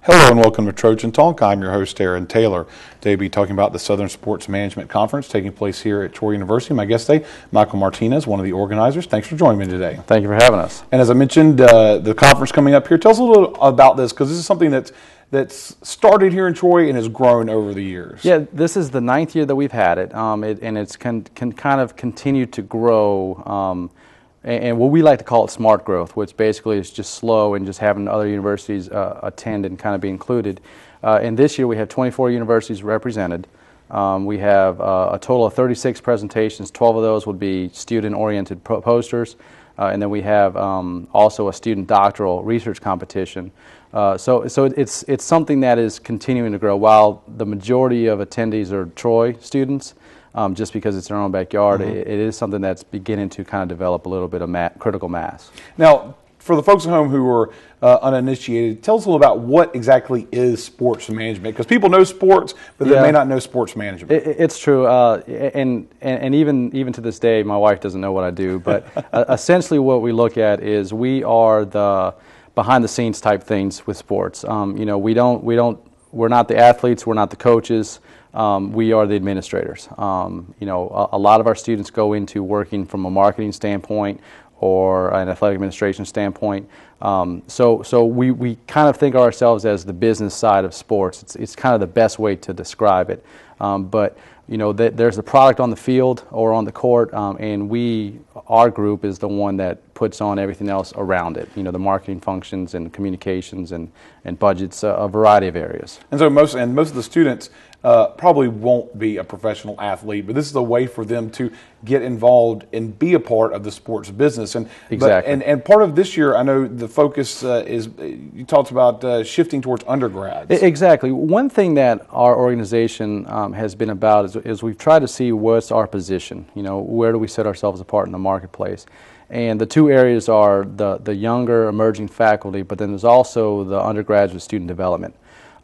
Hello and welcome to Trojan Talk. I'm your host, Aaron Taylor. Today we'll be talking about the Southern Sports Management Conference taking place here at Troy University. My guest today, Michael Martinez, one of the organizers. Thanks for joining me today. Thank you for having us. And as I mentioned, the conference coming up here, tell us a little about this, because this is something that's started here in Troy and has grown over the years. Yeah, this is the 9th year that we've had it, and it's can kind of continue to grow. And what we like to call it smart growth, which basically is just slow and just having other universities attend and kind of be included. And this year we have 24 universities represented. We have a total of 36 presentations. 12 of those would be student-oriented posters. And then we have also a student doctoral research competition. So it's something that is continuing to grow. While the majority of attendees are Troy students, just because it's their own backyard, it is something that's beginning to kind of develop a little bit of critical mass. Now, for the folks at home who are uninitiated, tell us a little about what exactly is sports management, because people know sports, but they may not know sports management. It's true, and even to this day, my wife doesn't know what I do. But essentially, what we look at is we are the behind-the-scenes type things with sports. We're not the athletes, we're not the coaches. We are the administrators. A lot of our students go into working from a marketing standpoint or an athletic administration standpoint. So we kind of think of ourselves as the business side of sports. It's kind of the best way to describe it. But there's the product on the field or on the court, and our group is the one that puts on everything else around it. The marketing functions and communications and budgets, a variety of areas. And so most of the students probably won't be a professional athlete, but this is a way for them to get involved and be a part of the sports business. Exactly. And part of this year, I know the focus is, you talked about shifting towards undergrads. Exactly. One thing that our organization has been about is we've tried to see what's our position. Where do we set ourselves apart in the marketplace? And the two areas are the younger emerging faculty, but then there's also the undergraduate student development.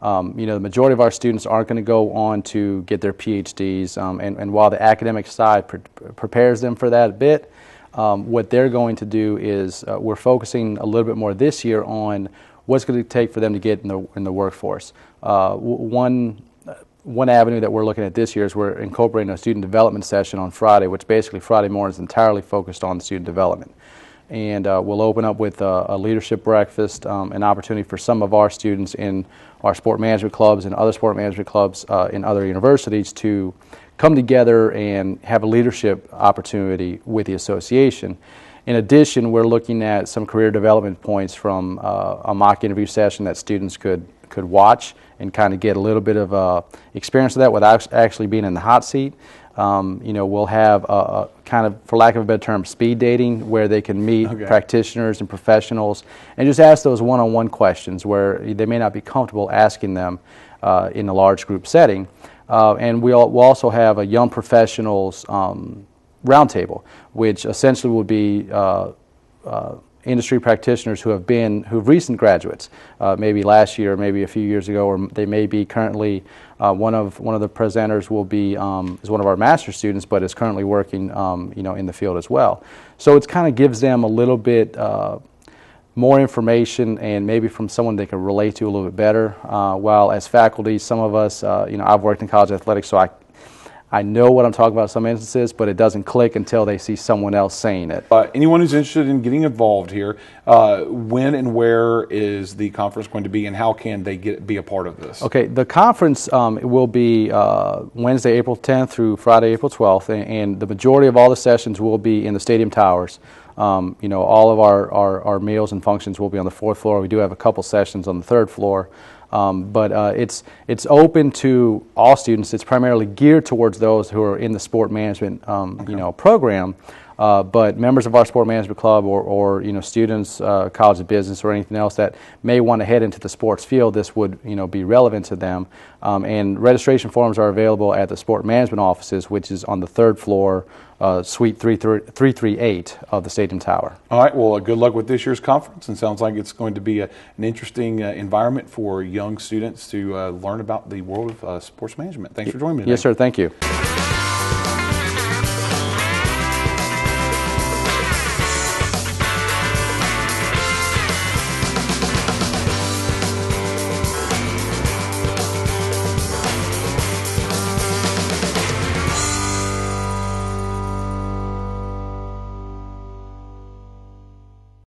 The majority of our students aren't going to go on to get their PhDs, and while the academic side prepares them for that a bit, what they're going to do is we're focusing a little bit more this year on what's going to take for them to get in the workforce. One avenue that we're looking at this year is we're incorporating a student development session on Friday, which basically Friday morning is entirely focused on student development. And we'll open up with a leadership breakfast, an opportunity for some of our students in our sport management clubs and other sport management clubs in other universities to come together and have a leadership opportunity with the association. In addition, we're looking at some career development points from a mock interview session that students could watch and kind of get a little bit of experience of that without actually being in the hot seat. We'll have a kind of, for lack of a better term, speed dating, where they can meet practitioners and professionals and just ask those one-on-one questions where they may not be comfortable asking them in a large group setting. And we'll also have a young professionals roundtable, which essentially will be industry practitioners who've recent graduates, maybe last year, maybe a few years ago, or they may be currently. One of the presenters will be is one of our master's students, but is currently working in the field as well. So it kind of gives them a little bit more information, and maybe from someone they can relate to a little bit better. While as faculty, some of us, I've worked in college athletics, so I know what I'm talking about in some instances, but it doesn't click until they see someone else saying it. Anyone who's interested in getting involved here, when and where is the conference going to be, and how can they be a part of this? Okay, the conference will be Wednesday, April 10th through Friday, April 12th, and the majority of all the sessions will be in the stadium towers. All of our meals and functions will be on the 4th floor. We do have a couple sessions on the 3rd floor. But it's open to all students. It's primarily geared towards those who are in the sport management program. But members of our sport management club or students, college of business or anything else that may want to head into the sports field, this would be relevant to them. And registration forms are available at the sport management offices, which is on the 3rd floor, Suite 338 of the Stadium Tower. All right. Well, good luck with this year's conference. And sounds like it's going to be an interesting environment for young students to learn about the world of sports management. Thanks for joining me today. Yes, sir. Thank you.